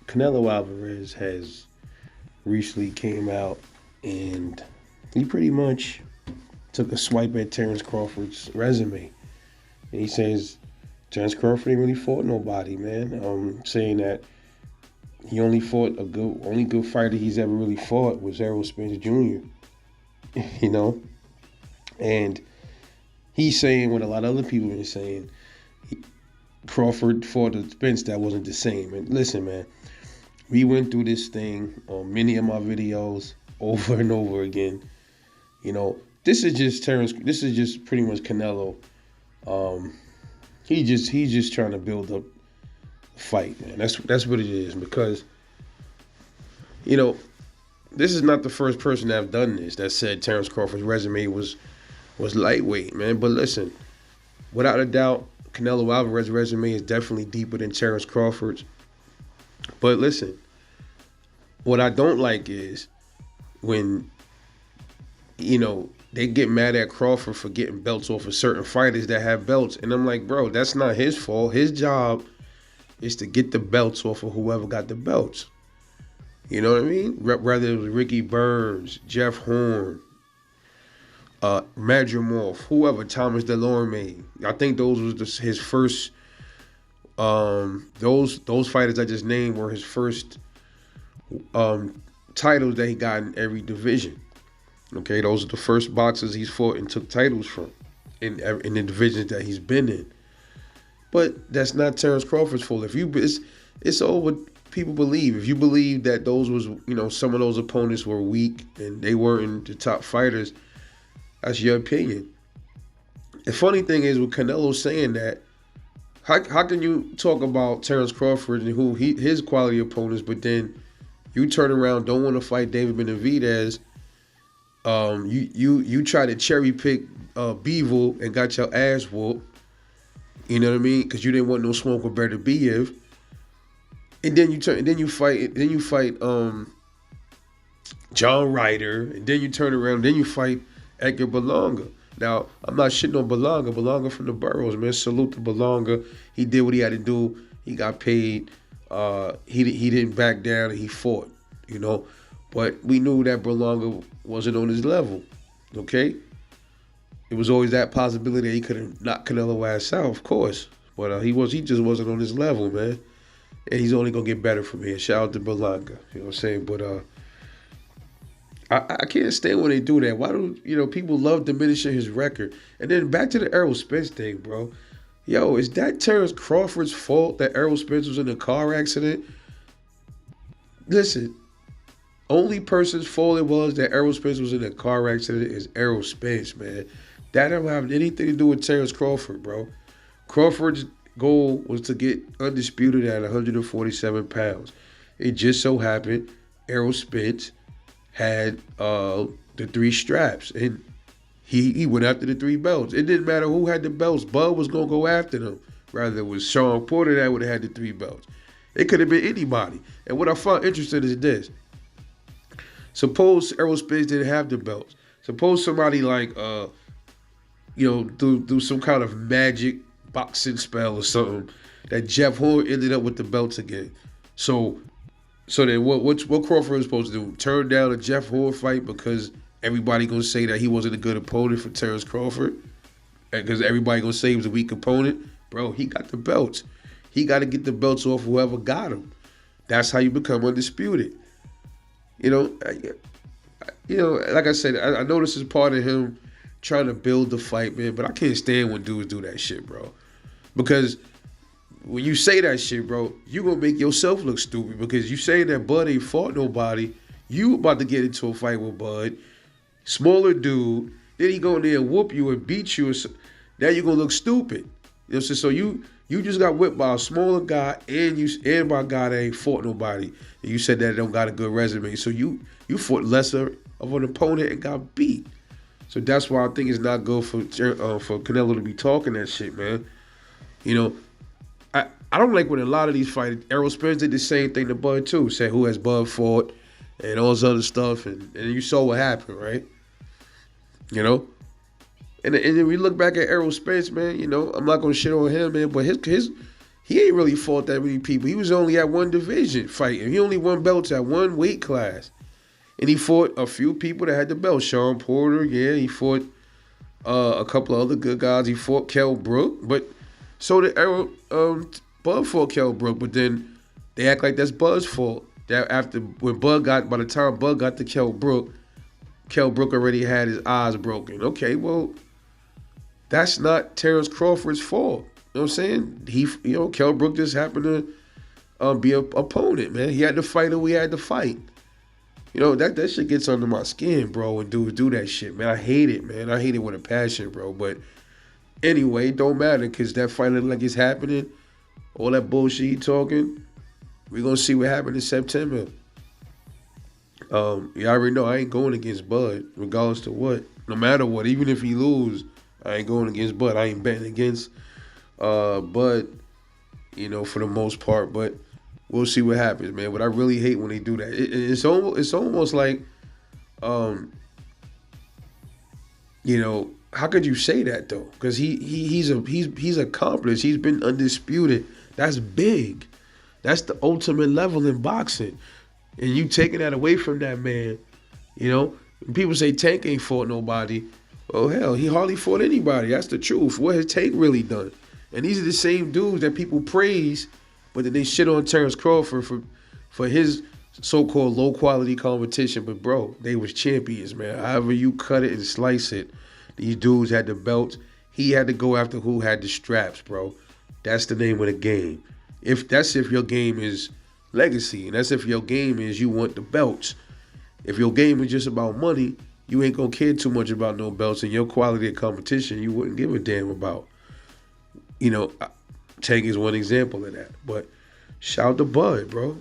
Canelo Alvarez has recently came out and he pretty much took a swipe at Terence Crawford's resume. And he says Terence Crawford ain't really fought nobody, man. Saying that he only good fighter he's ever really fought was Errol Spence Jr. you know, and he's saying what a lot of other people have been saying. Crawford fought a Spence that wasn't the same. And listen, man, we went through this thing on many of my videos over and over again. You know, this is just Terence. This is just pretty much Canelo. Um, he's just trying to build up the fight, man. That's what it is. Because you know, this is not the first person to have done this that said Terence Crawford's resume was lightweight, man. But listen, without a doubt, Canelo Alvarez's resume is definitely deeper than Terence Crawford's. But listen, what I don't like is when, they get mad at Crawford for getting belts off of certain fighters that have belts. And I'm like, bro, that's not his fault. His job is to get the belts off of whoever got the belts. You know what I mean? Whether it was Ricky Burns, Jeff Horn, Madrimov, whoever, Thomas Delorme. I think those was his first. Those fighters I just named were his first titles that he got in every division. Okay, those are the first boxers he's fought and took titles from in the divisions that he's been in. But that's not Terence Crawford's fault. It's all what people believe. If you believe that those was, some of those opponents were weak and they weren't the top fighters, that's your opinion. The funny thing is with Canelo saying that, how can you talk about Terence Crawford and his quality opponents, but then you turn around, don't want to fight David Benavidez? You try to cherry pick Bivol and got your ass whooped. You know what I mean? Because you didn't want no smoke with Better Biev. And then you fight John Ryder, and then you turn around, then you fight Edgar Berlanga. Now, I'm not shitting on Berlanga. Berlanga from the boroughs, man. Salute to Berlanga. He did what he had to do. He got paid. He didn't back down, and he fought, But we knew that Berlanga wasn't on his level, okay? It was always that possibility that he could have knocked Canelo ass out, of course. But he just wasn't on his level, man. And he's only going to get better from here. Shout out to Berlanga, you know what I'm saying? But I can't stand when they do that. Why do, people love diminishing his record? And then back to the Errol Spence thing, bro. Yo, is that Terence Crawford's fault that Errol Spence was in a car accident? Listen, only person's fault it was that Errol Spence was in a car accident is Errol Spence, man. That don't have anything to do with Terence Crawford, bro. Crawford's goal was to get undisputed at 147 pounds. It just so happened Errol Spence had the 3 straps, and he went after the 3 belts. It didn't matter who had the belts. Bud was going to go after them. Rather, it was Sean Porter that would have had the 3 belts. It could have been anybody. And what I found interesting is this. Suppose Errol Spence didn't have the belts. Suppose somebody like, do some kind of magic boxing spell or something that Jeff Horn ended up with the belts again. So then what Crawford was supposed to do? Turn down a Jeff Horn fight because everybody gonna say that he wasn't a good opponent for Terence Crawford? Because everybody gonna say he was a weak opponent? Bro, he got the belts. He got to get the belts off whoever got them. That's how you become undisputed. Like I said, I know this is part of him trying to build the fight, man, but I can't stand when dudes do that shit, bro. Because when you say that shit, bro, you gonna make yourself look stupid because you saying that Bud ain't fought nobody. You about to get into a fight with Bud, smaller dude, then he go in there and whoop you and beat you. Now you gonna look stupid. You know what I'm saying? So you just got whipped by a smaller guy and by a guy that ain't fought nobody. And you said that it don't got a good resume. So you fought lesser of an opponent and got beat. So that's why I think it's not good for Canelo to be talking that shit, man. I don't like when a lot of these fighters, Errol Spence did the same thing to Bud too, said who has Bud fought and all this other stuff, and you saw what happened, right? And then we look back at Errol Spence, man, I'm not gonna shit on him, man, but he ain't really fought that many people. He was only at one division fighting. He only won belts at one weight class. And he fought a few people that had the belt. Sean Porter, yeah, he fought a couple of other good guys. He fought Kell Brook, but so did Errol. Bud fought Kell Brook, but then they act like that's Bud's fault. That after when by the time Bud got to Kell Brook already had his eyes broken. Okay, well, that's not Terence Crawford's fault. You know what I'm saying? Kell Brook just happened to be an opponent, man. He had to fight who he had to fight. That shit gets under my skin, bro, when dudes do that shit, man. I hate it, man. I hate it with a passion, bro. But anyway, it don't matter because that fight look like it's happening. All that bullshit he talking, we're going to see what happened in September. You already know I ain't going against Bud, regardless to what. No matter what, even if he lose, I ain't going against Bud. I ain't betting against Bud, for the most part. But we'll see what happens, man. But I really hate when they do that. It's almost like, how could you say that though? Because he's accomplished. He's been undisputed. That's big. That's the ultimate level in boxing. And you taking that away from that man, when people say Tank ain't fought nobody. Oh hell, he hardly fought anybody. That's the truth. What has Tank really done? And these are the same dudes that people praise, but then they shit on Terence Crawford for his so-called low-quality competition. But, bro, they was champions, man. However you cut it and slice it, these dudes had the belts. He had to go after who had the straps, bro. That's the name of the game. If your game is legacy, and that's if your game is you want the belts. If your game is just about money, you ain't going to care too much about no belts, and your quality of competition you wouldn't give a damn about. Tank is one example of that. But shout out to Bud, bro.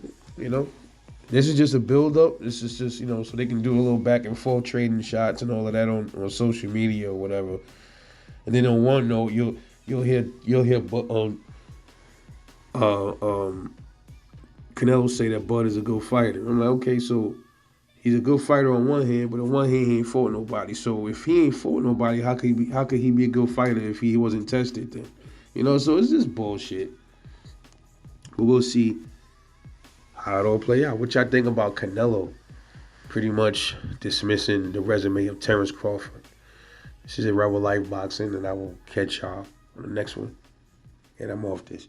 This is just a build-up. This is just, so they can do a little back and forth trading shots and all of that on social media or whatever. And then on one note, you'll hear Canelo say that Bud is a good fighter. I'm like, okay, so he's a good fighter on one hand, but on one hand he ain't fought nobody. So if he ain't fought nobody, how could he be a good fighter if he wasn't tested then? So it's just bullshit. But we'll see how it all play out. What y'all think about Canelo pretty much dismissing the resume of Terence Crawford? This is a Rebel Life Boxing, and I will catch y'all on the next one. And I'm off this.